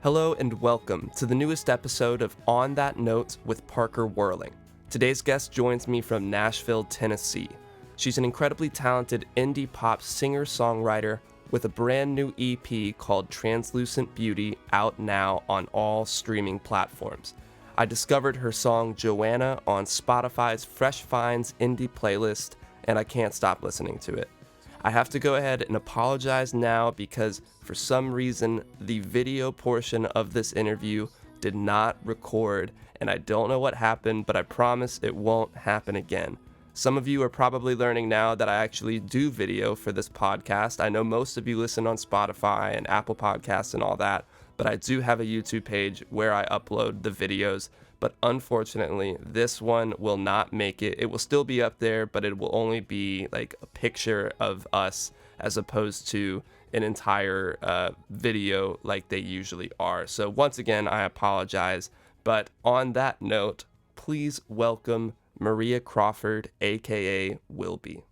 Hello and welcome to the newest episode of On That Note with Parker Whirling. Today's guest joins me from Nashville, Tennessee. She's an incredibly talented indie pop singer-songwriter with a brand new EP called Translucent Beauty out now on all streaming platforms. I discovered her song Joanna on Spotify's Fresh Finds indie playlist, and I can't stop listening to it. I have to go ahead and apologize now because for some reason the video portion of this interview did not record, and I don't know what happened, but I promise it won't happen again. Some of you are probably learning now that I actually do video for this podcast. I know most of you listen on Spotify and Apple Podcasts and all that, but I do have a YouTube page where I upload the videos. But unfortunately, this one will not make it. It will still be up there, but it will only be like a picture of us as opposed to an entire video like they usually are. So once again, I apologize. But on that note, please welcome Maria Crawford, aka Wilby.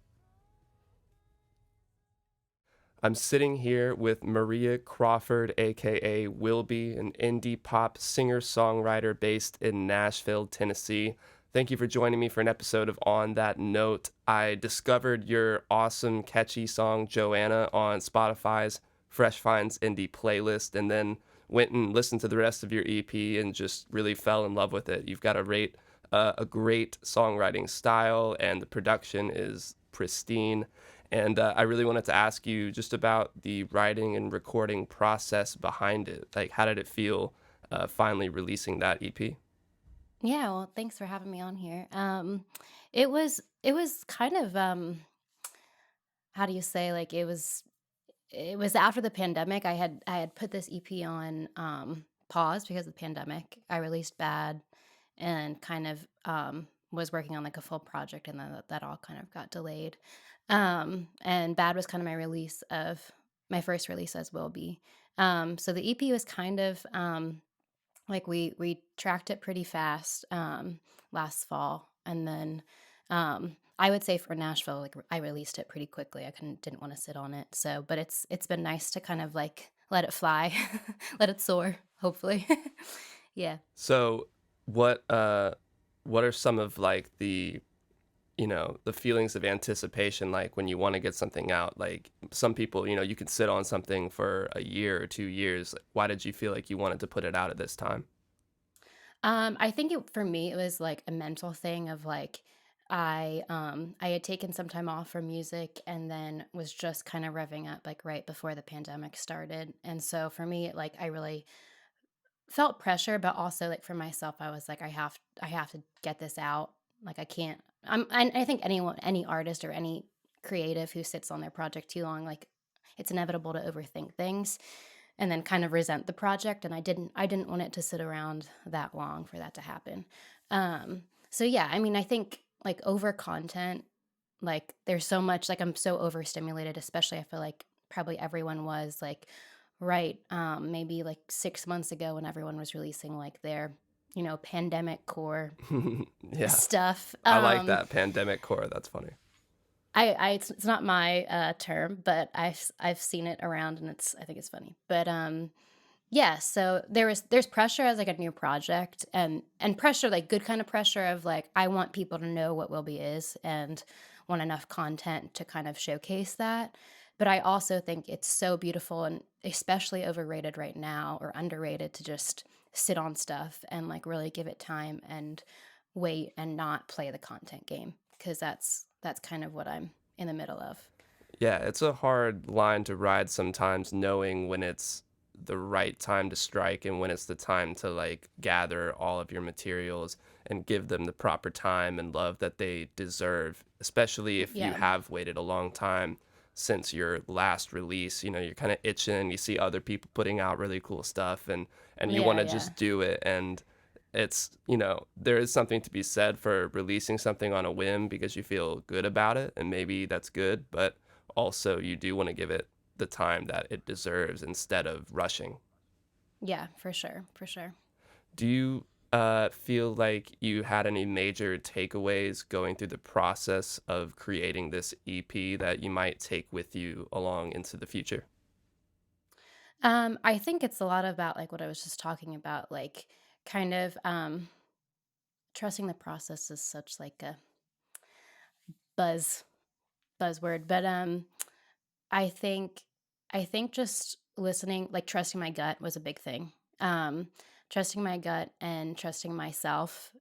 I'm sitting here with Maria Crawford, aka Wilby, an indie pop singer-songwriter based in Nashville, Tennessee. Thank you for joining me for an episode of On That Note. I discovered your awesome, catchy song, Joanna, on Spotify's Fresh Finds indie playlist, and then went and listened to the rest of your EP and just really fell in love with it. You've got a great songwriting style, and the production is pristine. And I really wanted to ask you just about the writing and recording process behind it. Like, how did it feel finally releasing that EP? Yeah, well, thanks for having me on here. It was kind of how do you say, like, it was after the pandemic. I had put this EP on pause because of the pandemic. I released Bad and kind of was working on like a full project, and then that all kind of got delayed. And Bad was kind of my first release as Wilby. So the EP was kind of like we tracked it pretty fast last fall, and then I would say for Nashville, like I released it pretty quickly. I didn't want to sit on it. So, but it's been nice to kind of like let it fly, let it soar, hopefully. Yeah. So, what what are some of like the feelings of anticipation like when you want to get something out? Like some people, you can sit on something for a year or 2 years. Why did you feel like you wanted to put it out at this time? I think for me it was like a mental thing of like I had taken some time off from music and then was just kind of revving up like right before the pandemic started. And so for me, like I really felt pressure, but also like for myself, I was like, I have to get this out. Like I can't. I think any artist or any creative who sits on their project too long, like it's inevitable to overthink things and then kind of resent the project. And I didn't want it to sit around that long for that to happen. So yeah, I mean, I think like over content, like there's so much, like I'm so overstimulated, especially I feel like probably everyone was like, right, maybe like 6 months ago when everyone was releasing like their, pandemic core Yeah, stuff. I like that pandemic core. That's funny. It's not my term, but I've seen it around, and I think it's funny. But yeah, so there's pressure as like a new project, and pressure, like good kind of pressure of like I want people to know what Wilby is and want enough content to kind of showcase that. But I also think it's so beautiful and especially overrated right now, or underrated, to just sit on stuff and like really give it time and wait and not play the content game, because that's kind of what I'm in the middle of. Yeah, it's a hard line to ride sometimes, knowing when it's the right time to strike and when it's the time to like gather all of your materials and give them the proper time and love that they deserve, especially if you Yeah. have waited a long time since your last release. You're kind of itching, you see other people putting out really cool stuff, and you want Yeah, to yeah. just do it. And there is something to be said for releasing something on a whim because you feel good about it, and maybe that's good, but also you do want to give it the time that it deserves instead of rushing. Yeah, for sure, for sure. Do you feel like you had any major takeaways going through the process of creating this EP that you might take with you along into the future? I think it's a lot about like what I was just talking about, like kind of trusting the process is such like a buzz buzzword, but I think I think just listening, like trusting my gut was a big thing. Um, Trusting my gut and trusting myself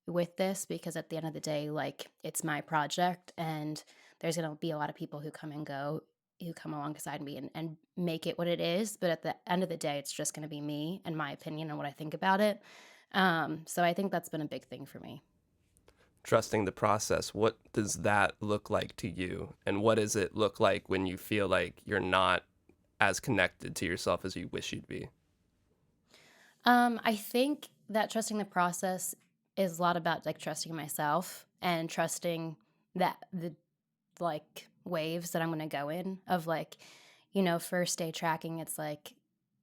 with this because at the end of the day, like it's my project and there's gonna be a lot of people who come and go, who come alongside me and make it what it is. But at the end of the day, it's just gonna be me and my opinion and what I think about it. So I think that's been a big thing for me. Trusting the process, what does that look like to you? And what does it look like when you feel like you're not as connected to yourself as you wish you'd be? I think that trusting the process is a lot about like trusting myself and trusting that the like waves that I'm gonna go in of like, first day tracking, it's like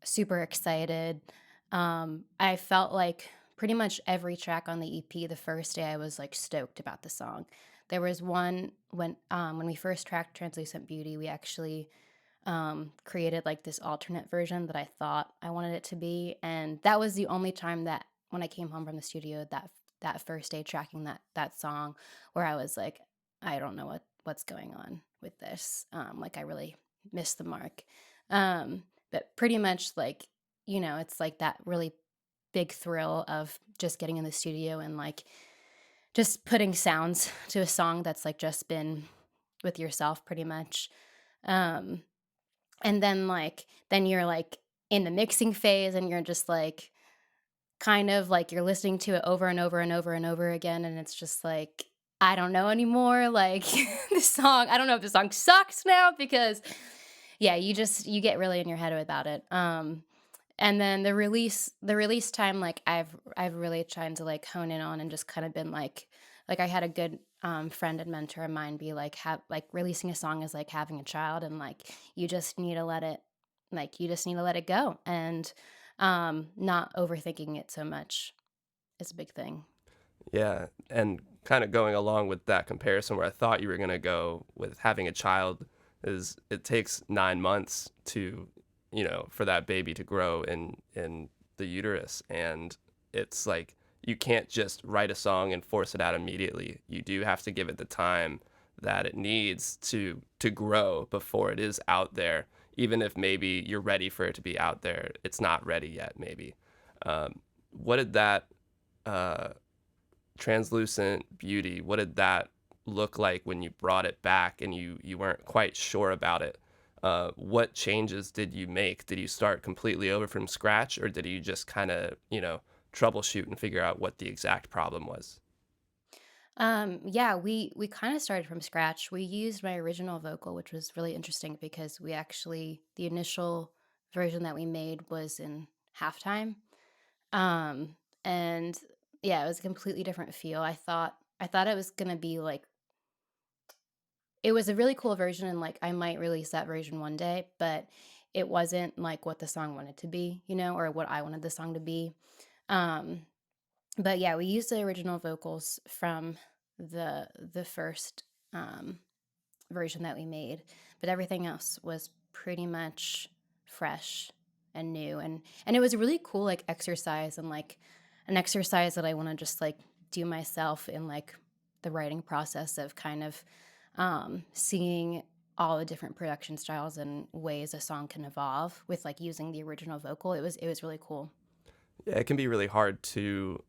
super excited. I felt like pretty much every track on the EP the first day I was like stoked about the song. There was one when we first tracked Translucent Beauty, we actually created like this alternate version that I thought I wanted it to be, and that was the only time that when I came home from the studio that first day tracking that song, where I was like, I don't know what's going on with this. Like I really missed the mark. But pretty much like it's like that really big thrill of just getting in the studio and like just putting sounds to a song that's like just been with yourself pretty much. Um, and then you're, like, in the mixing phase, and you're just, like, kind of, like, you're listening to it over and over and over and over again, and it's just, like, I don't know anymore, like, I don't know if the song sucks now because, yeah, you get really in your head about it, and then the release time, like, I've really tried to, like, hone in on and just kinda been, like, I had a good, friend and mentor of mine be like, have like, releasing a song is like having a child, and, like, you just need to let it you just need to let it go, and, not overthinking it so much is a big thing. Yeah, and kind of going along with that comparison where I thought you were going to go with having a child is it takes 9 months to, for that baby to grow in the uterus, and it's like you can't just write a song and force it out immediately. You do have to give it the time that it needs to grow before it is out there. Even if maybe you're ready for it to be out there, it's not ready yet maybe. What did that uh Translucent Beauty, what did that look like when you brought it back and you weren't quite sure about it? What changes did you make? Did you start completely over from scratch, or did you just kind of, troubleshoot and figure out what the exact problem was? Yeah, we kinda started from scratch. We used my original vocal, which was really interesting because the initial version that we made was in halftime. And yeah, it was a completely different feel. I thought it was gonna be like it was a really cool version and like I might release that version one day, but it wasn't like what the song wanted to be, or what I wanted the song to be. Um, but yeah, we used the original vocals from the first um version that we made, but everything else was pretty much fresh and new and it was a really cool like exercise and like an exercise that I want to just like do myself in like the writing process of kind of seeing all the different production styles and ways a song can evolve with like using the original vocal. It was really cool. Yeah, it can be really hard to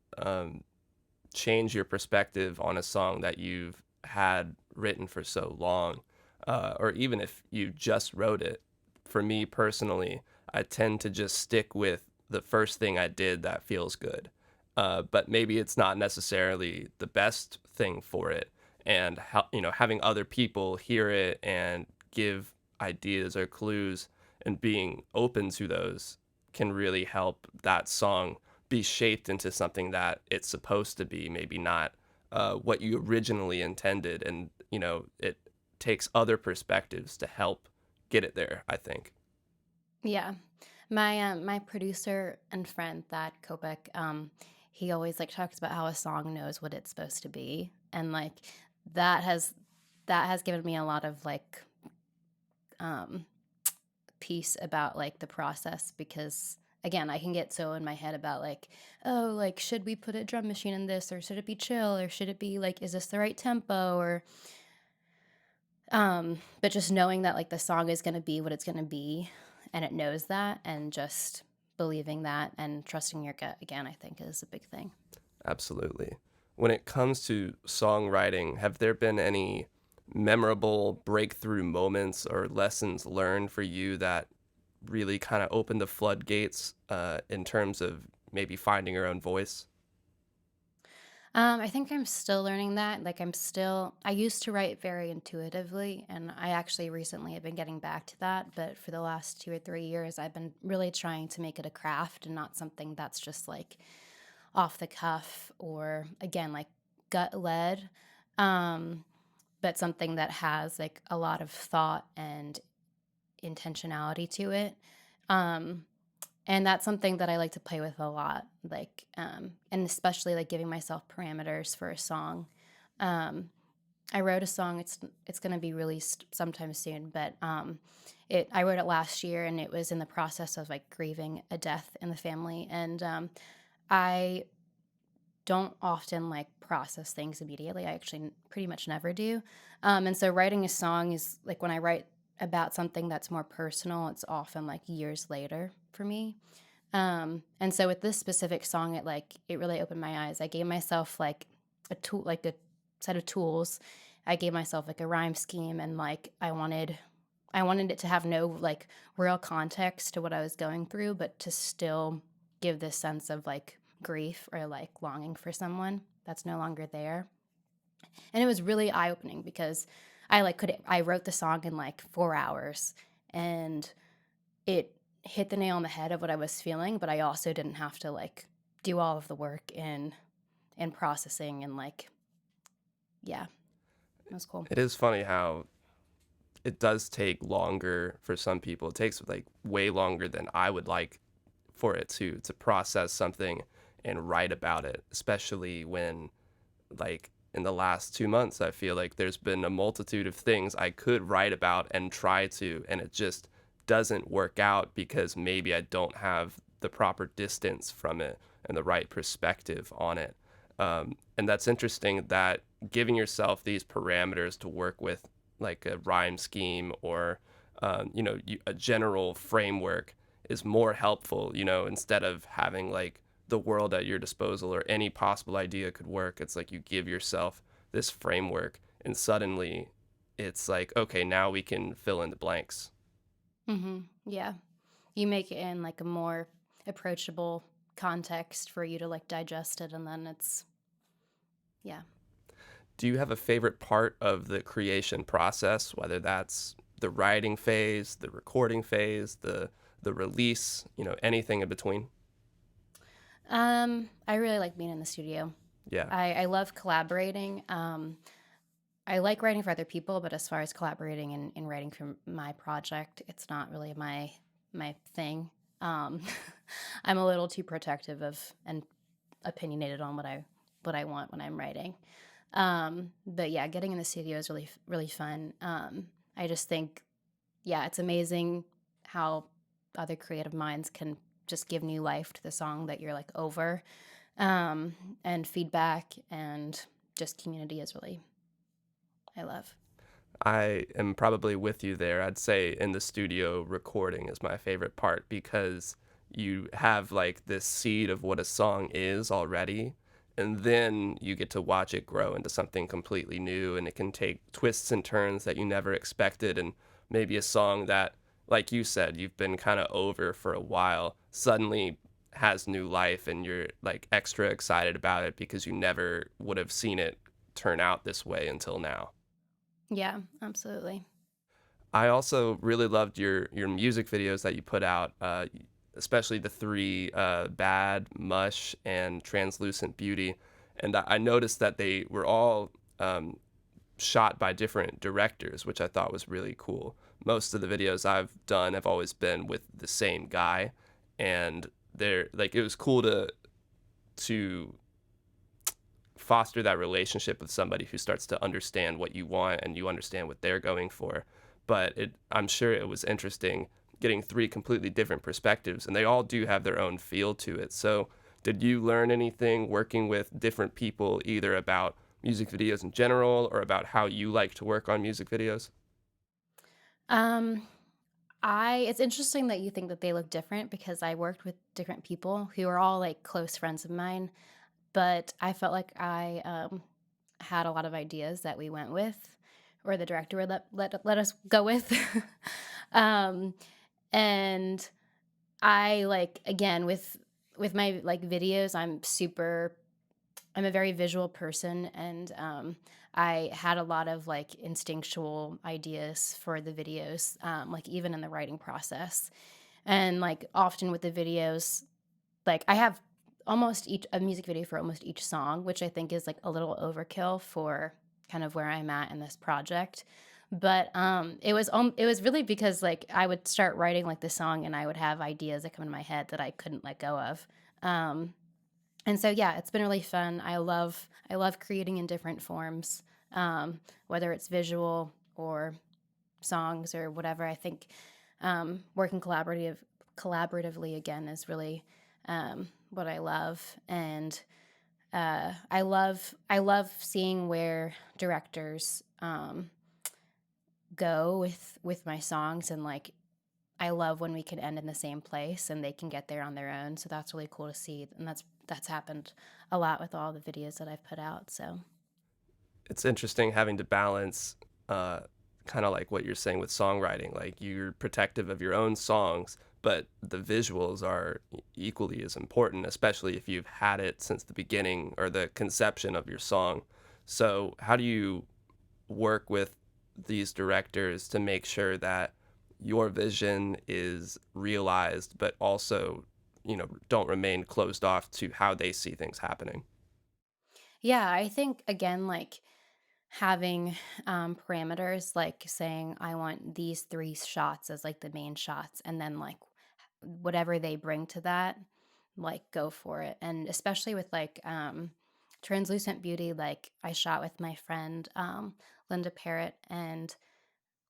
change your perspective on a song that you've had written for so long, or even if you just wrote it. For me personally, I tend to just stick with the first thing I did that feels good. But maybe it's not necessarily the best thing for it. And having other people hear it and give ideas or clues and being open to those can really help that song be shaped into something that it's supposed to be, maybe not what you originally intended. And, it takes other perspectives to help get it there, I think. Yeah. My producer and friend Thad Kopek, he always like talks about how a song knows what it's supposed to be. And like that has that has given me a lot of like um peace about like the process because again, I can get so in my head about like, oh, like should we put a drum machine in this or should it be chill or should it be like is this the right tempo or but just knowing that like the song is going to be what it's going to be and it knows that and just believing that and trusting your gut again, I think is a big thing. Absolutely. When it comes to songwriting, have there been any memorable breakthrough moments or lessons learned for you that really kind of opened the floodgates in terms of maybe finding your own voice? I think I'm still learning that. Like I used to write very intuitively, and I actually recently have been getting back to that. But for the last 2 or 3 years, I've been really trying to make it a craft and not something that's just like off the cuff or again, like gut led. Um, but something that has like a lot of thought and intentionality to it. Um, and that's something that I like to play with a lot, like, and especially like giving myself parameters for a song. Um, I wrote a song. It's going to be released sometime soon, but it I wrote it last year, and it was in the process of like grieving a death in the family, and I don't often like process things immediately. I actually pretty much never do. And so writing a song is like when I write about something that's more personal, it's often like years later for me. And so with this specific song, it really opened my eyes. I gave myself like a tool, like a set of tools. I gave myself like a rhyme scheme and like I wanted it to have no like real context to what I was going through, but to still give this sense of like grief or like longing for someone that's no longer there. And it was really eye opening because I wrote the song in like 4 hours and it hit the nail on the head of what I was feeling, but I also didn't have to like do all of the work in processing and like yeah, it was cool. It is funny how it does take longer for some people. It takes like way longer than I would like for it to process something and write about it, especially when like in the last 2 months, I feel like there's been a multitude of things I could write about and try to, and it just doesn't work out because maybe I don't have the proper distance from it and the right perspective on it. And that's interesting that giving yourself these parameters to work with, like a rhyme scheme or, a general framework is more helpful, instead of having like the world at your disposal or any possible idea could work. It's like you give yourself this framework and suddenly it's like, okay, now we can fill in the blanks. Yeah. You make it in like a more approachable context for you to like digest it and then it's yeah. Do you have a favorite part of the creation process, whether that's the writing phase, the recording phase, the release, anything in between? I really like being in the studio. Yeah. I love collaborating. I like writing for other people, but as far as collaborating and writing for my project, it's not really my thing. Um, I'm a little too protective of and opinionated on what I want when I'm writing. But yeah, getting in the studio is really fun. I just think yeah, it's amazing how other creative minds can just give new life to the song that you're like over. Um, and feedback and just community is really I love. I am probably with you there. I'd say in the studio recording is my favorite part because you have like this seed of what a song is already, and then you get to watch it grow into something completely new, and it can take twists and turns that you never expected, and maybe a song that, like you said, you've been kind of over for a while suddenly has new life and you're like extra excited about it because you never would have seen it turn out this way until now. Yeah, absolutely. I also really loved your music videos that you put out, especially the three, Bad, Mush, and Translucent Beauty. And I noticed that they were all shot by different directors, which I thought was really cool. Most of the videos I've done have always been with the same guy, and they're like it was cool to foster that relationship with somebody who starts to understand what you want and you understand what they're going for. But I'm sure it was interesting getting three completely different perspectives, and they all do have their own feel to it. So, did you learn anything working with different people, either about music videos in general or about how you like to work on music videos? Um, I it's interesting that you think that they look different because I worked with different people who are all like close friends of mine, but I felt like I had a lot of ideas that we went with, or the director would let us go with. um, and I like again with my like videos, I'm a very visual person, and I had a lot of like instinctual ideas for the videos, like even in the writing process. And like often with the videos, like I have almost each a music video for almost each song, which I think is like a little overkill for kind of where I'm at in this project. But it was really because like I would start writing like the song and I would have ideas that come in my head that I couldn't let go of. Um, and so yeah, it's been really fun. I love creating in different forms, whether it's visual or songs or whatever. I think working collaboratively again is really what I love, and I love seeing where directors go with my songs, and like I love when we can end in the same place and they can get there on their own. So that's really cool to see, and that's happened a lot with all the videos that I've put out. So It's interesting having to balance uh, kind of like what you're saying with songwriting. Like you're protective of your own songs, but the visuals are equally as important, especially if you've had it since the beginning or the conception of your song. So, how do you work with these directors to make sure that your vision is realized, but also, don't remain closed off to how they see things happening? yeah, I think again, like having parameters, like saying I want these three shots as like the main shots, and then like whatever they bring to that, like go for it. And especially with like translucent beauty, like I shot with my friend Linda Parrott, and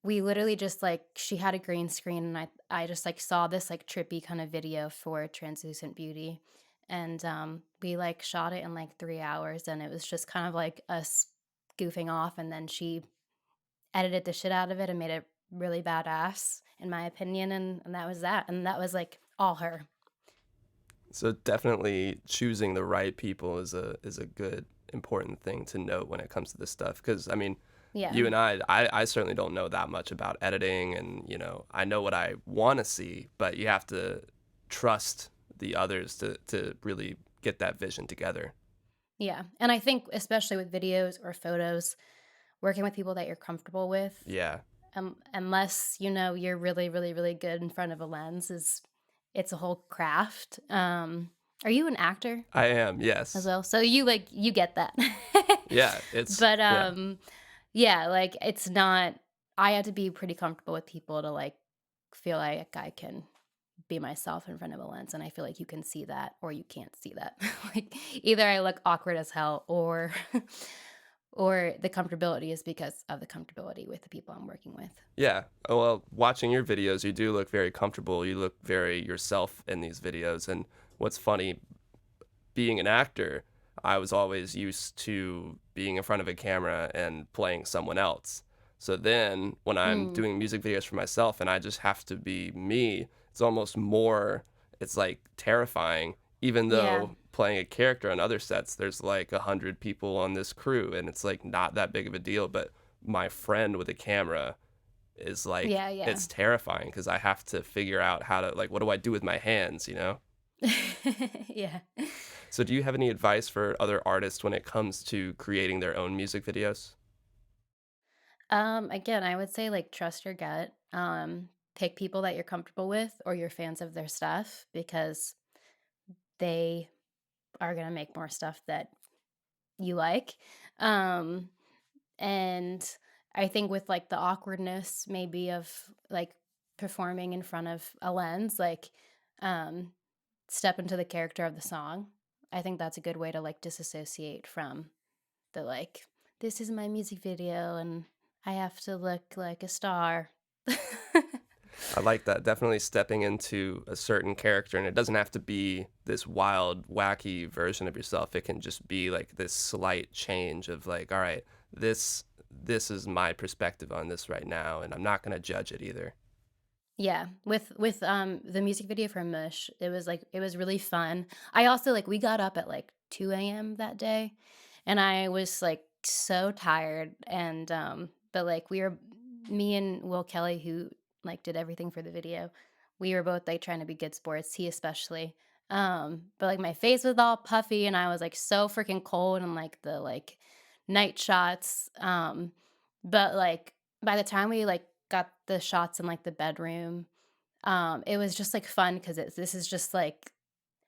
we literally just like she had a green screen, and I just like saw this like trippy kind of video for translucent beauty, and we like shot it in like 3 hours, and it was just kind of like us goofing off, and then she edited the shit out of it and made it really badass in my opinion, and that was that, and that was like all her. So definitely choosing the right people is a good important thing to note when it comes to this stuff. Because I mean, Yeah. you and I certainly don't know that much about editing, and I know what I want to see, but you have to trust the others to really get that vision together. Yeah, and I think especially with videos or photos, working with people that you're comfortable with, Yeah, unless you know you're really, really, really good in front of a lens, is it's a whole craft. Are you an actor I am. as Yes. well? So you like you get that. Yeah. It's But yeah. yeah, like it's not. I have to be pretty comfortable with people to like feel like I can be myself in front of a lens, and I feel like you can see that or you can't see that. Like either I look awkward as hell, or or the comfortability is because of the comfortability with the people I'm working with. Yeah. Oh, well, watching your videos, you do look very comfortable. You look very yourself in these videos. And what's funny, being an actor, I was always used to being in front of a camera and playing someone else. So then when I'm Mm, doing music videos for myself and I just have to be me, it's almost more, it's like terrifying, even yeah. though playing a character on other sets, there's like 100 people on this crew and it's like not that big of a deal. But my friend with a camera is like, Yeah, yeah. it's terrifying because I have to figure out how to, like, what do I do with my hands? Yeah. So, do you have any advice for other artists when it comes to creating their own music videos? Again, I would say like trust your gut. Pick people that you're comfortable with or you're fans of their stuff, because they are gonna make more stuff that you like. Um, and I think with like the awkwardness maybe of like performing in front of a lens, like um step into the character of the song. I think that's a good way to like disassociate from the like this is my music video and I have to look like a star. I like that. Definitely stepping into a certain character, and it doesn't have to be this wild, wacky version of yourself. It can just be like this slight change of like, all right, this is my perspective on this right now, and I'm not gonna judge it either. Yeah, with the music video for Mush, it was really fun. I also like we got up at like 2 a.m. that day, and I was like so tired and but like we were me and Will Kelly who like did everything for the video. We were both like trying to be good sports, he especially. But like my face was all puffy and I was like so freaking cold and like the like night shots. But like by the time we like got the shots in like the bedroom, it was just like fun because this is just like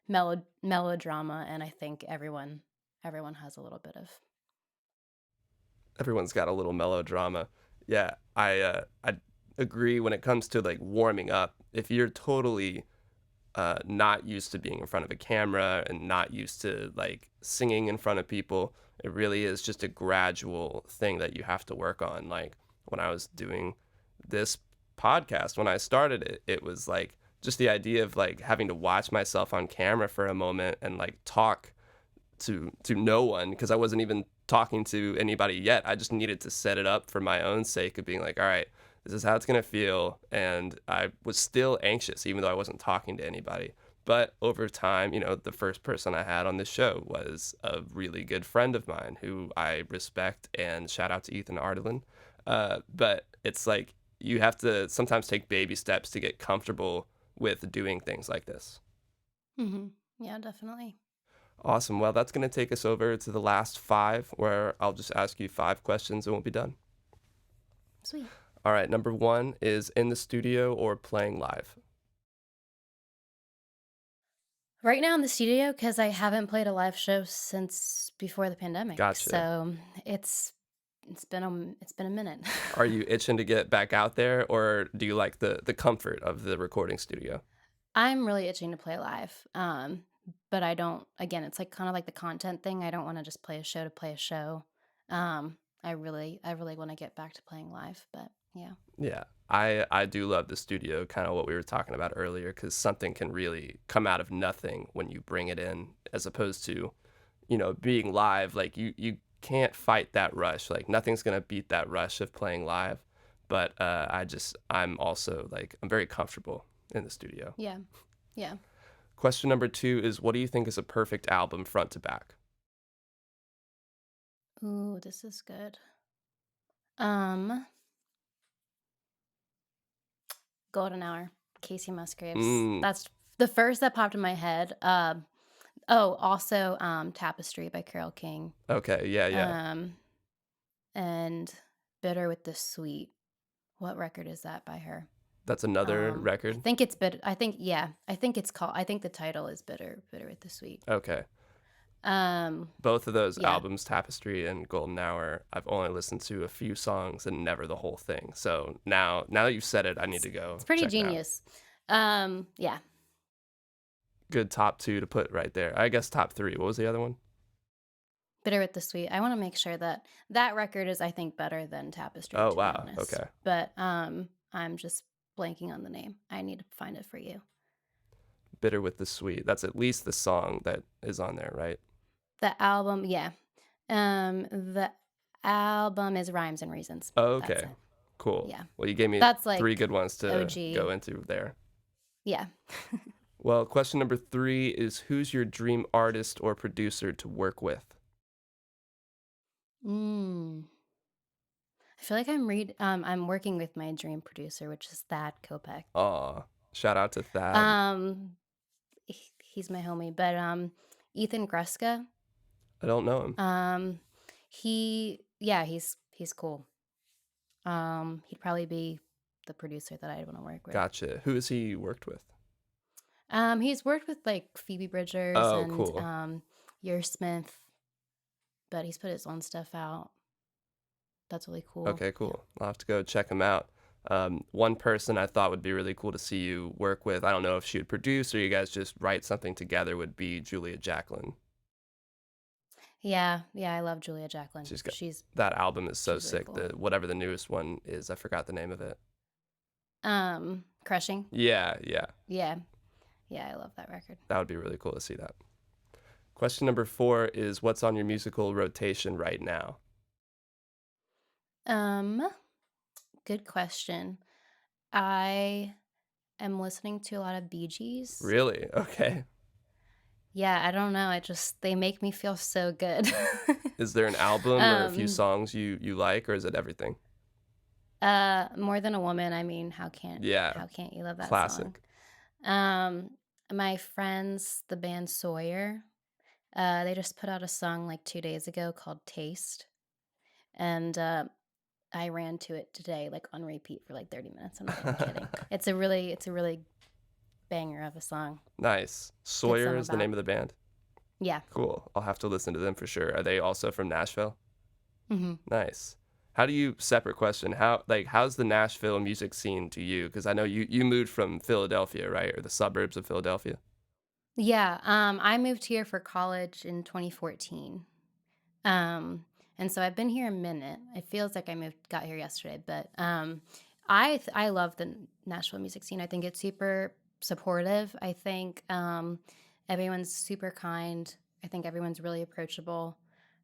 melodrama, and I think everyone has a little bit of. Everyone's got a little melodrama. Yeah, I agree when it comes to like warming up. If you're totally not used to being in front of a camera and not used to like singing in front of people, it really is just a gradual thing that you have to work on. Like when I was doing this podcast, when I started it, it was like just the idea of like having to watch myself on camera for a moment and like talk to no one because I wasn't even talking to anybody yet. I just needed to set it up for my own sake of being like, all right, this is how it's gonna feel. And I was still anxious, even though I wasn't talking to anybody. But over time, you know, the first person I had on this show was a really good friend of mine who I respect, and shout out to Ethan Ardelin. But it's like you have to sometimes take baby steps to get comfortable with doing things like this. Hmm. Yeah, definitely. Awesome. Well, that's going to take us over to the last five, where I'll just ask you five questions and we'll be done. Sweet. All right. Number one is in the studio or playing live. Right now in the studio because I haven't played a live show since before the pandemic, Gotcha. so it's it's been a minute. Are you itching to get back out there, or do you like the comfort of the recording studio? I'm really itching to play live. But I don't again, it's like kind of like the content thing. I don't want to just play a show to play a show. I really want to get back to playing live, but yeah. Yeah. I do love the studio, kind of what we were talking about earlier, because something can really come out of nothing when you bring it in, as opposed to, you know, being live. Like you can't fight that rush. Like nothing's gonna beat that rush of playing live. But I'm also like I'm very comfortable in the studio. Yeah. Yeah. Question number two is, what do you think is a perfect album front to back? Ooh, this is good. Um, Golden Hour, Casey Musgraves. Mm, That's the first that popped in my head. Oh, also Tapestry by Carole King. okay, yeah, yeah. Um, and Bitter with the Sweet. What record is that by her? That's another I record. think it's Bitter. I think yeah. I think the title is Bitter with the Sweet. Okay. Um, Both of those yeah. albums, Tapestry and Golden Hour, I've only listened to a few songs and never the whole thing. So now that you've said it, I need to go It's pretty check it out. genius. Yeah. Good top two to put right there. I guess top three. What was the other one? Bitter with the Sweet. I want to make sure that that record is, I think, better than Tapestry, Oh, to be wow. honest. Okay. But I'm just blanking on the name. I need to find it for you. Bitter with the Sweet. That's at least the song that is on there, right? The album, yeah. The album is Rhymes and Reasons. That's Okay. it. Cool. Yeah. Well, you gave me That's three like good ones to go OG. into there. Yeah. Well, question number three is, who's your dream artist or producer to work with? Mm. I feel like I'm working with my dream producer, which is Thad Kopech. Aw, shout out to Thad. Um he's my homie, but Ethan Gruska, I don't know him. um he's cool. He'd probably be the producer that I'd want to work with. Gotcha. Who has he worked with? He's worked with like Phoebe Bridgers Oh, and cool. Yer Smith, but he's put his own stuff out. That's really cool. Okay, Yeah. cool. I'll have to go check him out. One person I thought would be really cool to see you work with, I don't know if she would produce or you guys just write something together, would be Julia Jacqueline. Yeah, yeah, I love Julia Jacqueline. She's got that album is so She's really sick. cool. The whatever the newest one is, I forgot the name of it. Crushing. Yeah, yeah. Yeah. Yeah, I love that record. That would be really cool to see that. Question number 4 is what's on your musical rotation right now? Um, Good question. I am listening to a lot of Bee Gees. Really? Okay. Yeah, I don't know. They make me feel so good. Is there an album or a few um, songs you like, or is it everything? More Than a Woman. I mean, Yeah, how can't you love that song? classic. Um, my friends, the band Sawyer, they just put out a song like 2 days ago called Taste, and I ran to it today, like on repeat for like 30 minutes. I'm not even kidding. It's a really banger of a song. Nice. Good Sawyer song is the about. name of the band? Yeah. Cool. I'll have to listen to them for sure. Are they also from Nashville? Hmm. Nice. How do you, separate question, how's the Nashville music scene to you? Because I know you moved from Philadelphia, right? Or the suburbs of Philadelphia? Yeah. I moved here for college in 2014. Um, and so I've been here a minute. It feels like got here yesterday, but I love the Nashville music scene. I think it's super supportive. I think everyone's super kind. I think everyone's really approachable.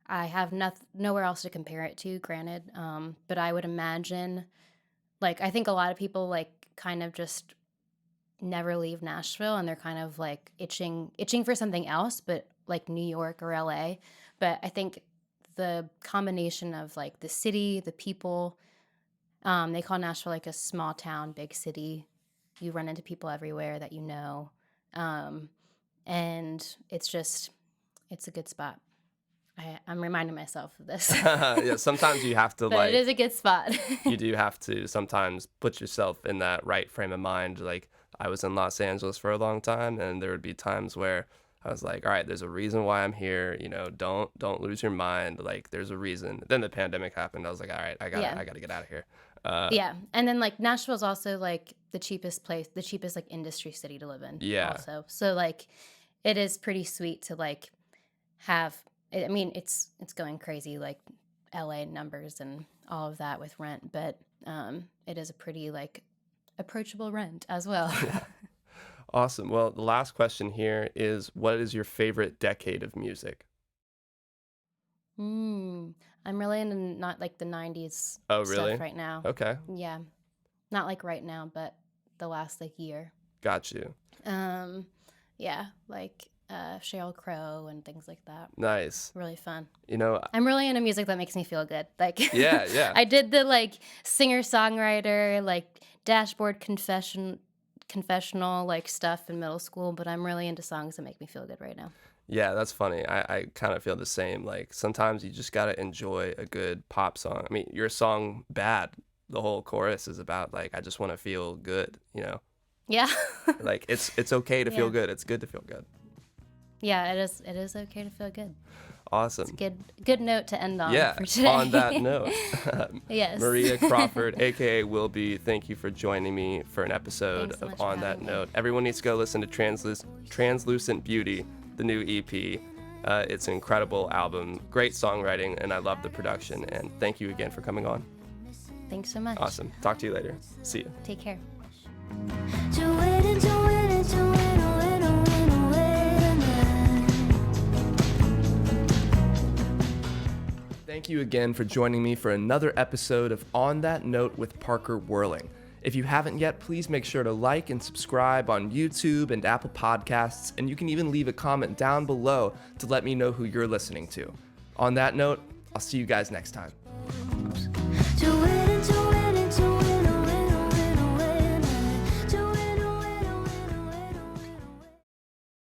I have nowhere else to compare it to, granted. But I would imagine, like, I think a lot of people like kind of just never leave Nashville, and they're kind of like itching for something else, but like New York or LA. But I think the combination of like the city, the people, they call Nashville like a small town, big city. You run into people everywhere that you know. Um, and it's a good spot. I'm reminding myself of this. Yeah, sometimes you have to But it like is a good spot. you do have to sometimes put yourself in that right frame of mind. Like I was in Los Angeles for a long time, and there would be times where I was like, all right, there's a reason why I'm here. Don't lose your mind. Like there's a reason. Then the pandemic happened. I was like, all right, Yeah. I gotta get out of here. Yeah. And then like Nashville's also like the cheapest like industry city to live in Yeah, also. So like it is pretty sweet to like have I mean it's going crazy like LA numbers and all of that with rent, but it is a pretty like approachable rent as well. yeah, awesome. Well, the last question here is, what is your favorite decade of music? mm, I'm really into not like the 90s Oh, stuff really? right now. Okay, Yeah. Not like right now, but the last like year. got you. Um, yeah, like Sheryl Crow and things like that. Nice. Really fun. You know, I'm really into music that makes me feel good. Like, yeah, yeah. I did the like singer songwriter, like dashboard confessional like stuff in middle school, but I'm really into songs that make me feel good right now. Yeah, that's funny. I kind of feel the same. Like sometimes you just gotta enjoy a good pop song. I mean, your song "Bad," the whole chorus is about like I just want to feel good. Yeah. Like it's okay to feel Yeah. good. It's good to feel good. Yeah, it is. It is okay to feel good. It's a Awesome. good note to end on Yeah. for today. On that note, Yes. Maria Crawford, aka Wilby, thank you for joining me for an episode Thanks so of much for On That having me. Note. Everyone needs to go listen to Translucent Beauty, the new EP. It's an incredible album, great songwriting, and I love the production. And thank you again for coming on. Thanks so much. Awesome. Talk to you later. See you. Take care. Thank you again for joining me for another episode of On That Note with Parker Whirling. If you haven't yet, please make sure to like and subscribe on YouTube and Apple Podcasts, and you can even leave a comment down below to let me know who you're listening to. On that note, I'll see you guys next time.